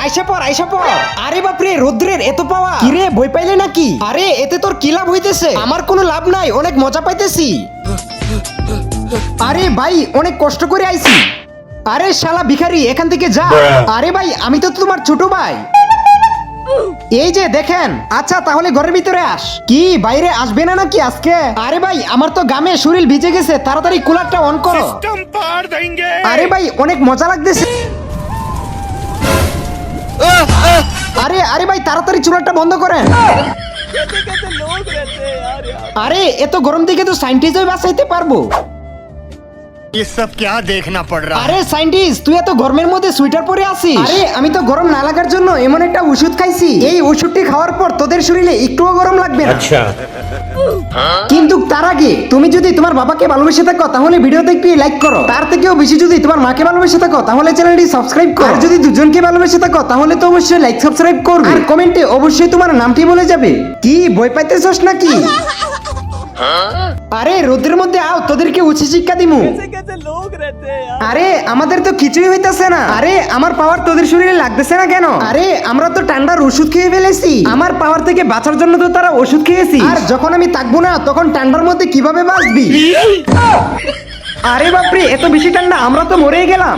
আইসা পর। আরে বাপরে, রৌদ্রের এত পাওয়া, কিরে ভয় পাইলে নাকি? আরে এতে তোর কি লাভ হইতেছে? আমার কোনো লাভ নাই, অনেক মজা পাইতেছি। আরে ভাই, অনেক কষ্ট করে আইছি। আরে শালা ভিখারি, এখান থেকে যা। আরে ভাই, আমি তো তোমার ছোট ভাই। এই যে দেখেন। আচ্ছা তাহলে ঘরের ভিতরে আস। কি বাইরে আসবে না নাকি আজকে? আরে ভাই, আমার তো গামে শরীর ভিজে গেছে, তাড়াতাড়ি কুলারটা অন করো। আরে ভাই, অনেক মজা লাগতেছে। আরে আরে ভাই, তাড়াতাড়ি চুলাটা বন্ধ করেন। আরে এত গরম দিকে তো সাইন্টিস্টই বাঁচাইতে পারবো। ये सब क्या देखना पड़ रहा है? আরে সাইন্টিস্ট, তুই এত গরমের মধ্যে সুইটার পরে আছিস? আরে আমি তো গরম না লাগার জন্য এমন একটা ওষুধ খাইছি। এই ওষুধটি খাওয়ার পর তোদের শরীরে একটুও গরম লাগবে না। अच्छा কিন্তু তার আগে তুমি যদি তোমার বাবাকে ভালোবেসে থাকো তাহলে ভিডিওতে একটি লাইক করো। তার থেকেও বেশি যদি তোমার মাকে ভালোবেসে থাকো তাহলে চ্যানেলটি সাবস্ক্রাইব করো। আর যদি দুজনকে ভালোবেসে থাকো তাহলে তো অবশ্যই লাইক সাবস্ক্রাইব করবে। আর কমেন্টে অবশ্যই তোমার নামটি বলে যাবে। কি ভয় পাইতেছস নাকি? আরে রোদের মধ্যে আও, তোদেরকে উচিত শিক্ষা দিমু। আরে আমাদের তো কিছুই হইতাছে না। আরে আমার পাওয়ার তোদের শরীরে লাগতেছে না কেন? আরে আমরা তো ঠান্ডার ওষুধ খেয়ে ফেলেছি। আমার পাওয়ার থেকে বাঁচার জন্য তো তারা ওষুধ খেয়েছি। আর যখন আমি থাকবো না তখন ঠান্ডার মধ্যে কিভাবে বাঁচবি? আরে বাপরে, এত বেশি ঠান্ডা, আমরা তো মরেই গেলাম।